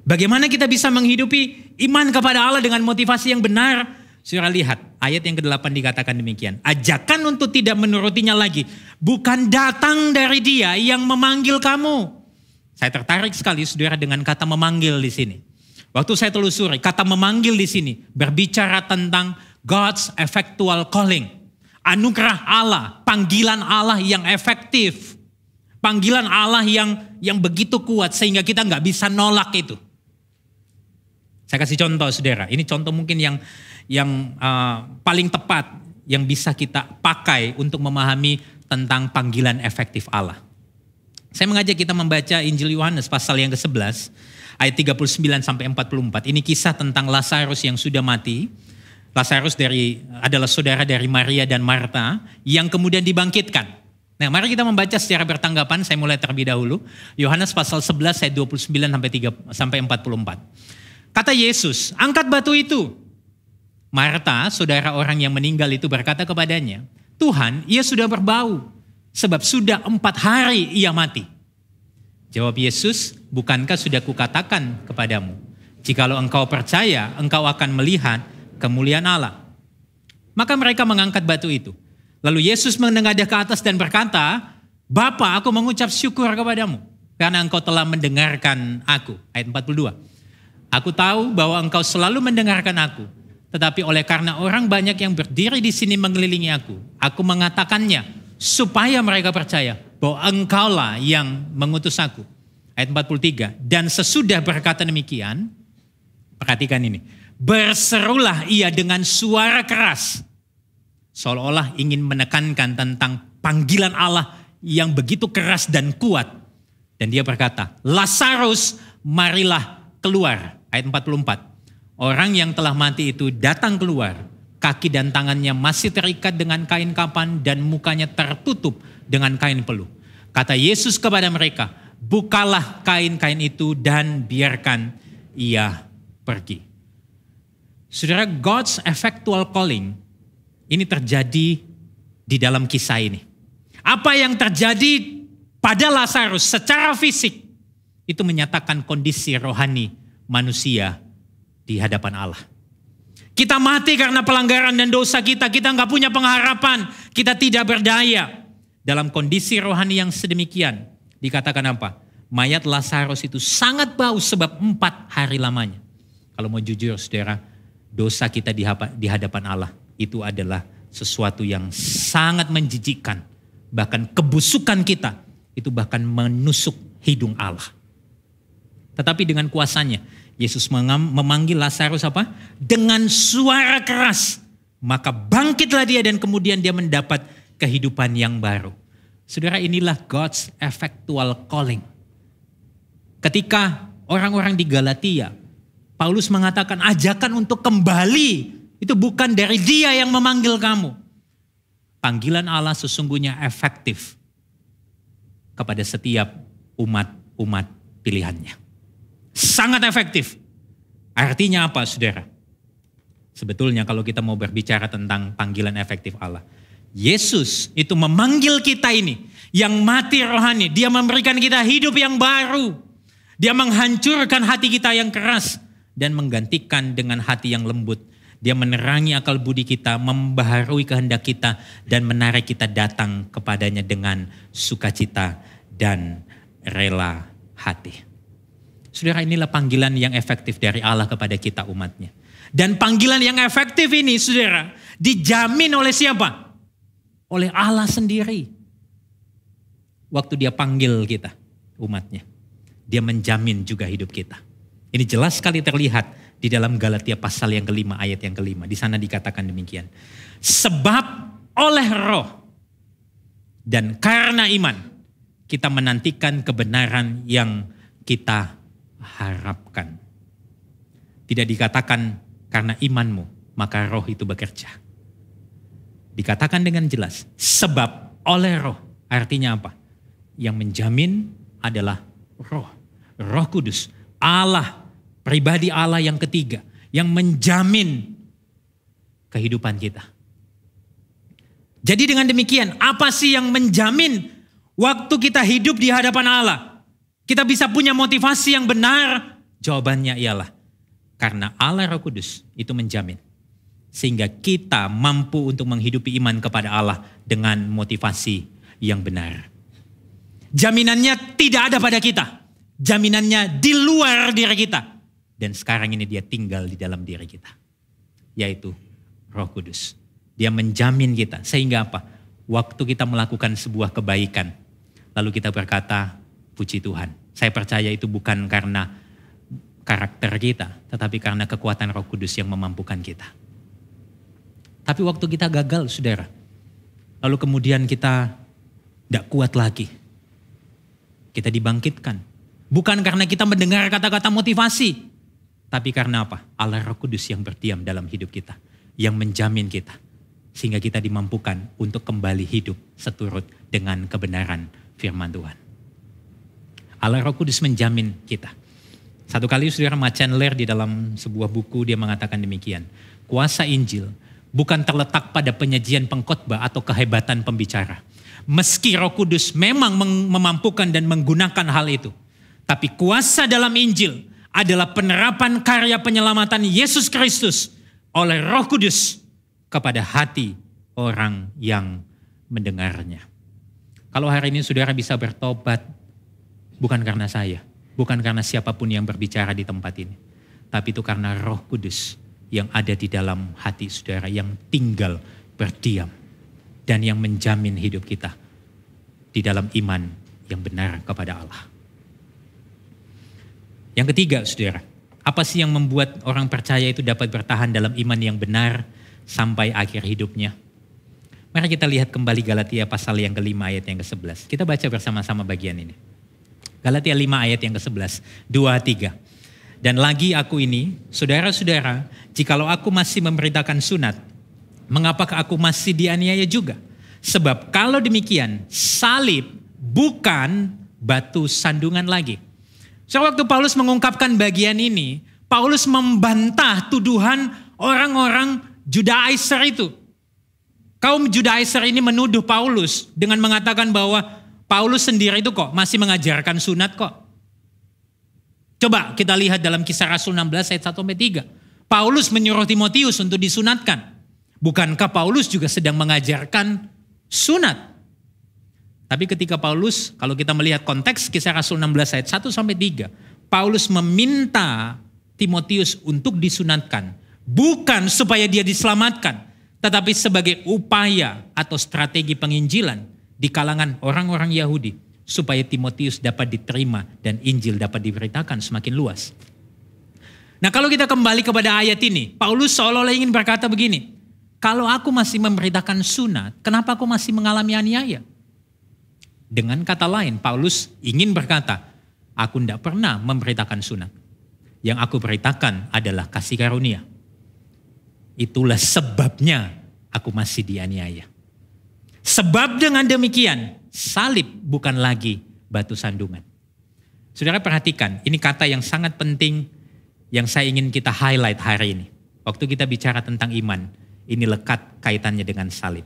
Bagaimana kita bisa menghidupi iman kepada Allah dengan motivasi yang benar? Saudara lihat, ayat yang ke-8 dikatakan demikian. Ajakan untuk tidak menurutinya lagi, bukan datang dari Dia yang memanggil kamu. Saya tertarik sekali saudara dengan kata memanggil di sini. Waktu saya telusuri, kata memanggil di sini berbicara tentang God's effectual calling. Anugerah Allah, panggilan Allah yang efektif. Panggilan Allah yang begitu kuat sehingga kita nggak bisa nolak itu. Saya kasih contoh saudara, ini contoh mungkin yang paling tepat yang bisa kita pakai untuk memahami tentang panggilan efektif Allah. Saya mengajak kita membaca Injil Yohanes pasal yang ke-11 ayat 39 sampai 44. Ini kisah tentang Lazarus yang sudah mati. Lazarus adalah saudara dari Maria dan Marta yang kemudian dibangkitkan. Nah, mari kita membaca secara bertanggapan. Saya mulai terlebih dahulu. Yohanes pasal 11 ayat 29 sampai 44. Kata Yesus, "Angkat batu itu." Marta, saudara orang yang meninggal itu berkata kepadanya, "Tuhan, ia sudah berbau, sebab sudah 4 hari ia mati." Jawab Yesus, "Bukankah sudah kukatakan kepadamu, jikalau engkau percaya, engkau akan melihat kemuliaan Allah." Maka mereka mengangkat batu itu. Lalu Yesus menengadah ke atas dan berkata, "Bapa, aku mengucap syukur kepadamu, karena engkau telah mendengarkan aku." Ayat 42. "Aku tahu bahwa engkau selalu mendengarkan aku. Tetapi oleh karena orang banyak yang berdiri di sini mengelilingi aku mengatakannya supaya mereka percaya bahwa engkaulah yang mengutus aku." Ayat 43. "Dan sesudah berkata demikian," perhatikan ini, "berserulah ia dengan suara keras." Seolah-olah ingin menekankan tentang panggilan Allah yang begitu keras dan kuat. Dan dia berkata, "Lazarus, marilah keluar." Ayat 44. Orang yang telah mati itu datang keluar. Kaki dan tangannya masih terikat dengan kain kapan dan mukanya tertutup dengan kain peluh. Kata Yesus kepada mereka, "Bukalah kain-kain itu dan biarkan ia pergi." Saudara, God's effectual calling ini terjadi di dalam kisah ini. Apa yang terjadi pada Lazarus secara fisik itu menyatakan kondisi rohani manusia di hadapan Allah. Kita mati karena pelanggaran dan dosa kita. Kita nggak punya pengharapan. Kita tidak berdaya. Dalam kondisi rohani yang sedemikian, dikatakan apa? Mayat Lazarus itu sangat bau sebab 4 hari lamanya. Kalau mau jujur saudara, dosa kita di hadapan Allah itu adalah sesuatu yang sangat menjijikkan. Bahkan kebusukan kita itu bahkan menusuk hidung Allah. Tetapi dengan kuasanya, Yesus memanggil Lazarus apa? Dengan suara keras. Maka bangkitlah dia dan kemudian dia mendapat kehidupan yang baru. Saudara, inilah God's effectual calling. Ketika orang-orang di Galatia, Paulus mengatakan ajakan untuk kembali itu bukan dari Dia yang memanggil kamu. Panggilan Allah sesungguhnya efektif kepada setiap umat pilihannya. Sangat efektif. Artinya apa saudara? Sebetulnya kalau kita mau berbicara tentang panggilan efektif Allah, Yesus itu memanggil kita ini yang mati rohani. Dia memberikan kita hidup yang baru. Dia menghancurkan hati kita yang keras dan menggantikan dengan hati yang lembut. Dia menerangi akal budi kita, membaharui kehendak kita dan menarik kita datang kepadanya dengan sukacita dan rela hati. Saudara, inilah panggilan yang efektif dari Allah kepada kita umatnya. Dan panggilan yang efektif ini saudara dijamin oleh siapa? Oleh Allah sendiri. Waktu dia panggil kita umatnya. Dia menjamin juga hidup kita. Ini jelas sekali terlihat di dalam Galatia pasal yang ke-5 ayat yang ke-5. Di sana dikatakan demikian. Sebab oleh roh dan karena iman kita menantikan kebenaran yang kita harapkan. Tidak dikatakan karena imanmu maka roh itu bekerja. Dikatakan dengan jelas sebab oleh roh. Artinya apa? Yang menjamin adalah roh. Roh Kudus. Allah, pribadi Allah yang ketiga. Yang menjamin kehidupan kita. Jadi dengan demikian, apa sih yang menjamin waktu kita hidup di hadapan Allah? Kita bisa punya motivasi yang benar? Jawabannya ialah karena Allah Roh Kudus itu menjamin. Sehingga kita mampu untuk menghidupi iman kepada Allah dengan motivasi yang benar. Jaminannya tidak ada pada kita. Jaminannya di luar diri kita. Dan sekarang ini dia tinggal di dalam diri kita. Yaitu Roh Kudus. Dia menjamin kita. Sehingga apa? Waktu kita melakukan sebuah kebaikan. Lalu kita berkata, puji Tuhan. Saya percaya itu bukan karena karakter kita. Tetapi karena kekuatan Roh Kudus yang memampukan kita. Tapi waktu kita gagal, saudara. Lalu kemudian kita tidak kuat lagi. Kita dibangkitkan. Bukan karena kita mendengar kata-kata motivasi. Tapi karena apa? Allah Roh Kudus yang berdiam dalam hidup kita. Yang menjamin kita. Sehingga kita dimampukan untuk kembali hidup seturut dengan kebenaran firman Tuhan. Allah Roh Kudus menjamin kita. Satu kali saudara Chandler di dalam sebuah buku dia mengatakan demikian. Kuasa Injil bukan terletak pada penyajian pengkhotbah atau kehebatan pembicara. Meski Roh Kudus memang memampukan dan menggunakan hal itu. Tapi kuasa dalam Injil adalah penerapan karya penyelamatan Yesus Kristus oleh Roh Kudus kepada hati orang yang mendengarnya. Kalau hari ini saudara bisa bertobat, bukan karena saya, bukan karena siapapun yang berbicara di tempat ini. Tapi itu karena Roh Kudus yang ada di dalam hati saudara, yang tinggal berdiam dan yang menjamin hidup kita di dalam iman yang benar kepada Allah. Yang ketiga saudara, apa sih yang membuat orang percaya itu dapat bertahan dalam iman yang benar sampai akhir hidupnya? Mari kita lihat kembali Galatia pasal yang ke-5 ayat yang ke-11. Kita baca bersama-sama bagian ini. Galatia 5 ayat yang ke-11, 2-3. Dan lagi aku ini, saudara-saudara, jikalau aku masih memberitakan sunat, mengapakah aku masih dianiaya juga? Sebab kalau demikian, salib bukan batu sandungan lagi. So, waktu Paulus mengungkapkan bagian ini, Paulus membantah tuduhan orang-orang Judaizer itu. Kaum Judaizer ini menuduh Paulus dengan mengatakan bahwa Paulus sendiri itu kok masih mengajarkan sunat kok. Coba kita lihat dalam Kisah Rasul 16 ayat 1-3. Paulus menyuruh Timotius untuk disunatkan. Bukankah Paulus juga sedang mengajarkan sunat? Tapi ketika Paulus, kalau kita melihat konteks Kisah Rasul 16 ayat 1-3. Paulus meminta Timotius untuk disunatkan. Bukan supaya dia diselamatkan. Tetapi sebagai upaya atau strategi penginjilan di kalangan orang-orang Yahudi. Supaya Timotius dapat diterima dan Injil dapat diberitakan semakin luas. Nah, kalau kita kembali kepada ayat ini, Paulus seolah-olah ingin berkata begini, kalau aku masih memberitakan sunat, kenapa aku masih mengalami aniaya? Dengan kata lain, Paulus ingin berkata, aku tidak pernah memberitakan sunat. Yang aku beritakan adalah kasih karunia. Itulah sebabnya aku masih dianiaya. Sebab dengan demikian, salib bukan lagi batu sandungan. Saudara perhatikan, ini kata yang sangat penting yang saya ingin kita highlight hari ini. Waktu kita bicara tentang iman, ini lekat kaitannya dengan salib.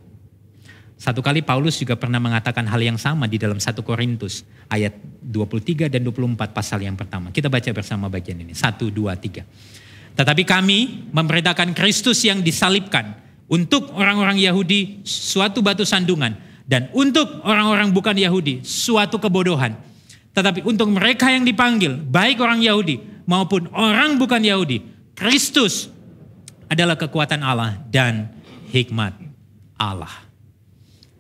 Satu kali Paulus juga pernah mengatakan hal yang sama di dalam 1 Korintus ayat 23 dan 24 pasal yang pertama. Kita baca bersama bagian ini, 1, 2, 3. Tetapi kami memberitakan Kristus yang disalibkan. Untuk orang-orang Yahudi suatu batu sandungan. Dan untuk orang-orang bukan Yahudi suatu kebodohan. Tetapi untuk mereka yang dipanggil, baik orang Yahudi maupun orang bukan Yahudi, Kristus adalah kekuatan Allah dan hikmat Allah.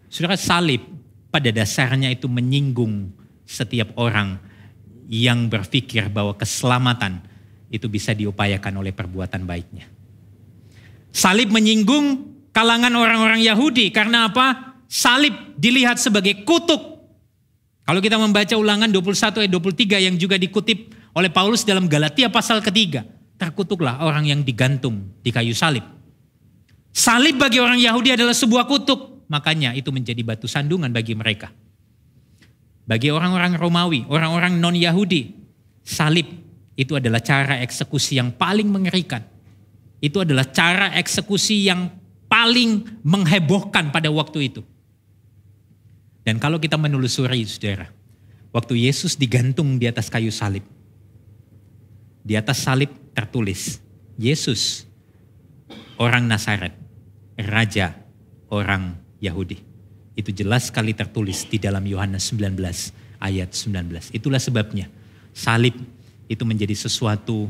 Saudara, salib pada dasarnya itu menyinggung setiap orang yang berpikir bahwa keselamatan itu bisa diupayakan oleh perbuatan baiknya. Salib menyinggung kalangan orang-orang Yahudi. Karena apa? Salib dilihat sebagai kutuk. Kalau kita membaca Ulangan 21 ayat 23 yang juga dikutip oleh Paulus dalam Galatia pasal ketiga. Terkutuklah orang yang digantung di kayu salib. Salib bagi orang Yahudi adalah sebuah kutuk. Makanya itu menjadi batu sandungan bagi mereka. Bagi orang-orang Romawi, orang-orang non-Yahudi, salib itu adalah cara eksekusi yang paling mengerikan. Itu adalah cara eksekusi yang paling menghebohkan pada waktu itu. Dan kalau kita menelusuri saudara, waktu Yesus digantung di atas kayu salib, di atas salib tertulis, Yesus, orang Nazaret, raja orang Yahudi. Itu jelas sekali tertulis di dalam Yohanes 19 ayat 19. Itulah sebabnya salib itu menjadi sesuatu,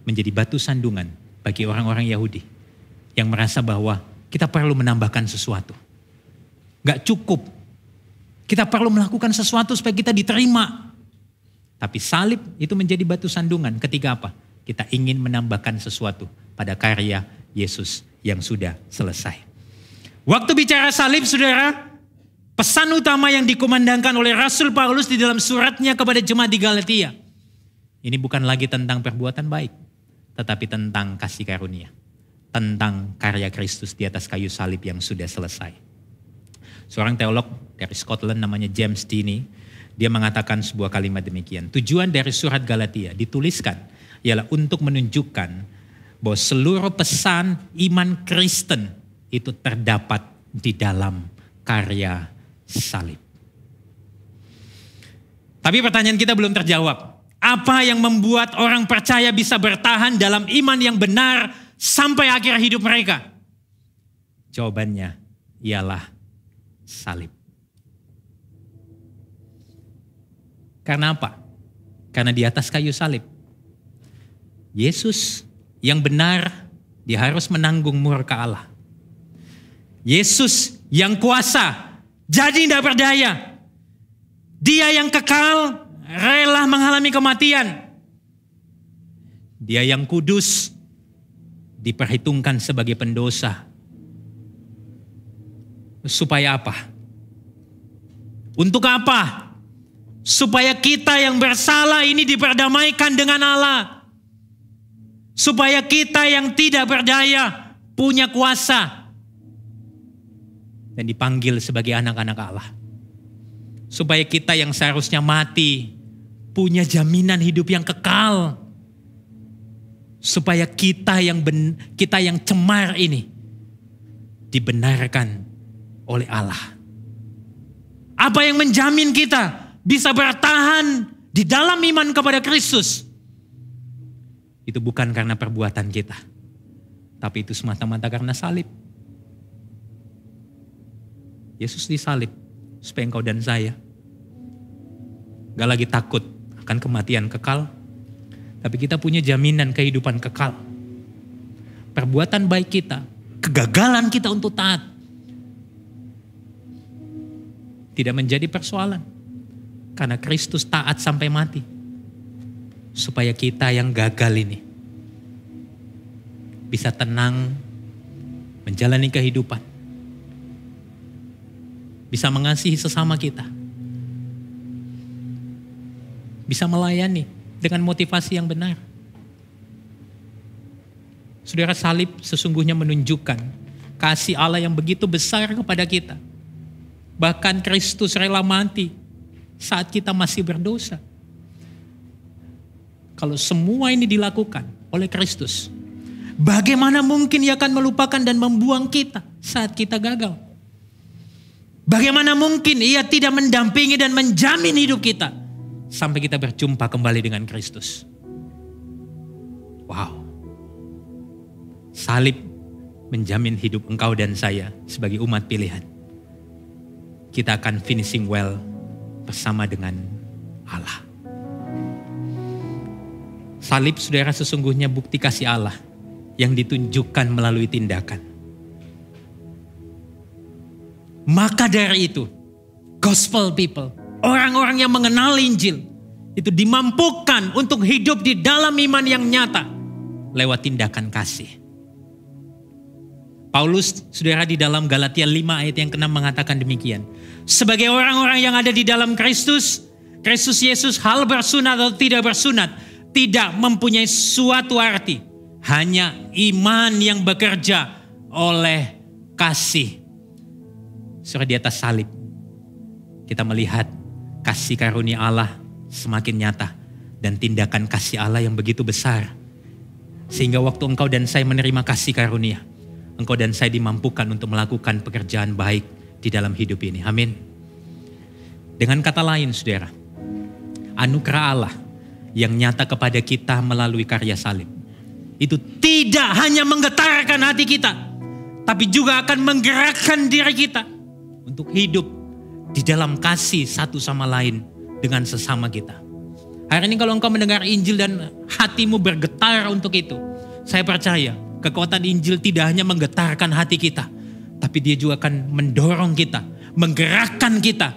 menjadi batu sandungan bagi orang-orang Yahudi yang merasa bahwa kita perlu menambahkan sesuatu. Gak cukup. Kita perlu melakukan sesuatu supaya kita diterima. Tapi salib itu menjadi batu sandungan ketika apa? Kita ingin menambahkan sesuatu pada karya Yesus yang sudah selesai. Waktu bicara salib, saudara, pesan utama yang dikumandangkan oleh Rasul Paulus di dalam suratnya kepada jemaat di Galatia. Ini bukan lagi tentang perbuatan baik, tetapi tentang kasih karunia. Tentang karya Kristus di atas kayu salib yang sudah selesai. Seorang teolog dari Scotland namanya James Deeney, dia mengatakan sebuah kalimat demikian. Tujuan dari surat Galatia dituliskan ialah untuk menunjukkan bahwa seluruh pesan iman Kristen itu terdapat di dalam karya salib. Tapi pertanyaan kita belum terjawab. Apa yang membuat orang percaya bisa bertahan dalam iman yang benar sampai akhir hidup mereka? Jawabannya ialah salib. Karena apa? Karena di atas kayu salib, Yesus yang benar, dia harus menanggung murka Allah. Yesus yang kuasa, jadi tidak berdaya. Dia yang kekal, rela mengalami kematian. Dia yang kudus, diperhitungkan sebagai pendosa. Supaya apa? Untuk apa? Supaya kita yang bersalah ini diperdamaikan dengan Allah. Supaya kita yang tidak berdaya punya kuasa. Dan dipanggil sebagai anak-anak Allah. Supaya kita yang seharusnya mati punya jaminan hidup yang kekal. Supaya kita yang cemar ini dibenarkan oleh Allah. Apa yang menjamin kita bisa bertahan di dalam iman kepada Kristus? Itu bukan karena perbuatan kita, tapi itu semata-mata karena salib. Yesus disalib supaya engkau dan saya gak lagi takut akan kematian kekal, tapi kita punya jaminan kehidupan kekal. Perbuatan baik kita, kegagalan kita untuk taat, tidak menjadi persoalan. Karena Kristus taat sampai mati. Supaya kita yang gagal ini bisa tenang menjalani kehidupan. Bisa mengasihi sesama kita. Bisa melayani dengan motivasi yang benar. Saudara, salib sesungguhnya menunjukkan kasih Allah yang begitu besar kepada kita. Bahkan Kristus rela mati saat kita masih berdosa. Kalau semua ini dilakukan oleh Kristus, bagaimana mungkin Ia akan melupakan dan membuang kita saat kita gagal? Bagaimana mungkin Ia tidak mendampingi dan menjamin hidup kita sampai kita berjumpa kembali dengan Kristus? Wow. Salib menjamin hidup engkau dan saya sebagai umat pilihan. Kita akan finishing well bersama dengan Allah. Salib, saudara, sesungguhnya bukti kasih Allah yang ditunjukkan melalui tindakan. Maka dari itu, gospel people, orang-orang yang mengenal Injil, itu dimampukan untuk hidup di dalam iman yang nyata lewat tindakan kasih. Paulus, saudara, di dalam Galatia 5 ayat yang ke-6 mengatakan demikian. Sebagai orang-orang yang ada di dalam Kristus Yesus, hal bersunat atau tidak bersunat tidak mempunyai suatu arti. Hanya iman yang bekerja oleh kasih. Saudara, di atas salib kita melihat kasih karunia Allah semakin nyata. Dan tindakan kasih Allah yang begitu besar. Sehingga waktu engkau dan saya menerima kasih karunia, engkau dan saya dimampukan untuk melakukan pekerjaan baik di dalam hidup ini. Amin. Dengan kata lain, saudara, anugerah Allah yang nyata kepada kita melalui karya salib, itu tidak hanya menggetarkan hati kita, tapi juga akan menggerakkan diri kita untuk hidup di dalam kasih satu sama lain dengan sesama kita. Hari ini kalau engkau mendengar Injil dan hatimu bergetar untuk itu, saya percaya kekuatan Injil tidak hanya menggetarkan hati kita, tapi dia juga akan mendorong kita, menggerakkan kita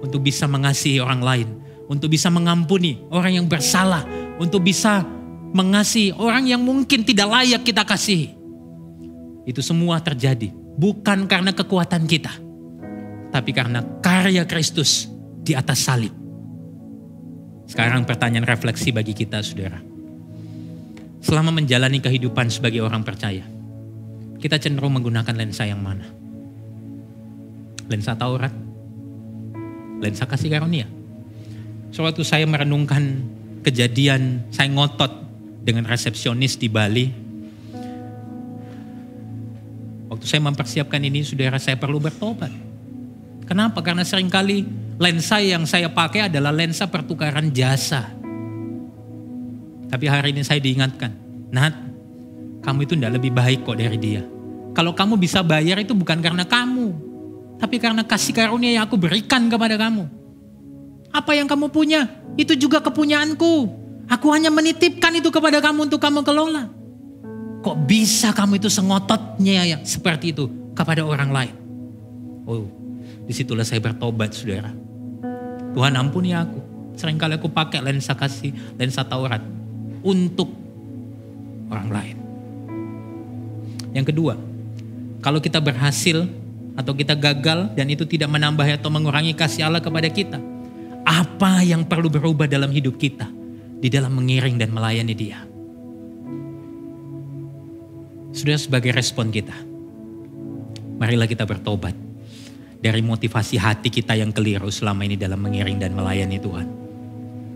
untuk bisa mengasihi orang lain, untuk bisa mengampuni orang yang bersalah, untuk bisa mengasihi orang yang mungkin tidak layak kita kasihi. Itu semua terjadi bukan karena kekuatan kita, tapi karena karya Kristus di atas salib. Sekarang pertanyaan refleksi bagi kita, saudara. Selama menjalani kehidupan sebagai orang percaya, kita cenderung menggunakan lensa yang mana? Lensa Taurat? Lensa kasih karunia? Suatu saya merenungkan kejadian, saya ngotot dengan resepsionis di Bali. Waktu saya mempersiapkan ini, saudara, saya perlu bertobat. Kenapa? Karena seringkali lensa yang saya pakai adalah lensa pertukaran jasa. Tapi hari ini saya diingatkan, Nat, kamu itu tidak lebih baik kok dari dia. Kalau kamu bisa bayar itu bukan karena kamu, tapi karena kasih karunia yang aku berikan kepada kamu. Apa yang kamu punya, itu juga kepunyaanku. Aku hanya menitipkan itu kepada kamu untuk kamu kelola. Kok bisa kamu itu sengototnya ya, seperti itu kepada orang lain? Oh, disitulah saya bertobat, saudara. Tuhan ampuni aku. Seringkali aku pakai lensa kasih, lensa Taurat untuk orang lain. Yang kedua, kalau kita berhasil atau kita gagal dan itu tidak menambah atau mengurangi kasih Allah kepada kita, apa yang perlu berubah dalam hidup kita di dalam mengiring dan melayani Dia? Sudah sebagai respon kita, marilah kita bertobat dari motivasi hati kita yang keliru selama ini dalam mengiring dan melayani Tuhan.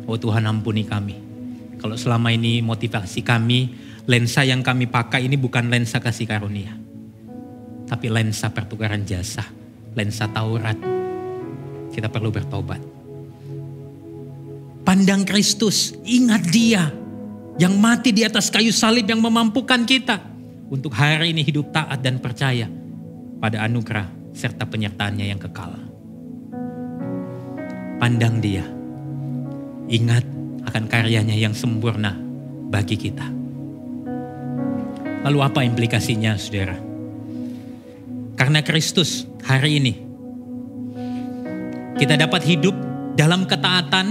Oh Tuhan, ampuni kami. Kalau selama ini motivasi kami, lensa yang kami pakai ini bukan lensa kasih karunia, tapi lensa pertukaran jasa, lensa Taurat. Kita perlu bertobat. Pandang Kristus, ingat Dia yang mati di atas kayu salib yang memampukan kita untuk hari ini hidup taat dan percaya pada anugerah serta penyertaannya yang kekal. Pandang Dia, ingat akan karyanya yang sempurna bagi kita. Lalu apa implikasinya, saudara? Karena Kristus, hari ini kita dapat hidup dalam ketaatan,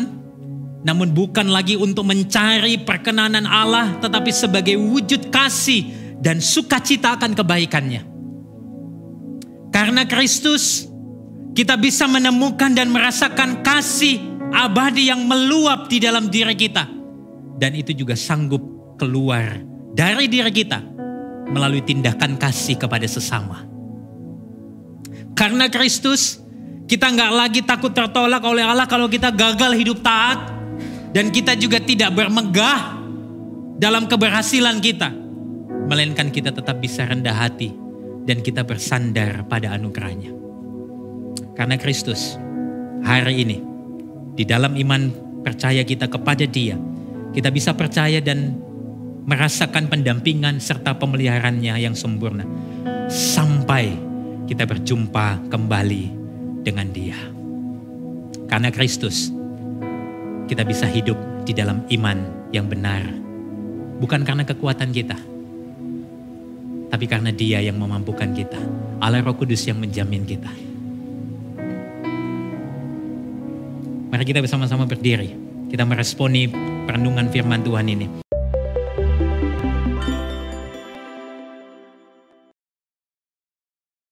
namun bukan lagi untuk mencari perkenanan Allah, tetapi sebagai wujud kasih dan sukacita akan kebaikannya. Karena Kristus, kita bisa menemukan dan merasakan kasih abadi yang meluap di dalam diri kita. Dan itu juga sanggup keluar dari diri kita melalui tindakan kasih kepada sesama. Karena Kristus, kita nggak lagi takut tertolak oleh Allah kalau kita gagal hidup taat. Dan kita juga tidak bermegah dalam keberhasilan kita. Melainkan kita tetap bisa rendah hati dan kita bersandar pada anugerahnya. Karena Kristus, hari ini di dalam iman percaya kita kepada Dia, kita bisa percaya dan merasakan pendampingan serta pemeliharaannya yang sempurna sampai kita berjumpa kembali dengan Dia. Karena Kristus, kita bisa hidup di dalam iman yang benar, bukan karena kekuatan kita, tapi karena Dia yang memampukan kita. Allah Roh Kudus yang menjamin kita. Mari kita bersama-sama berdiri. Kita meresponi perenungan firman Tuhan ini.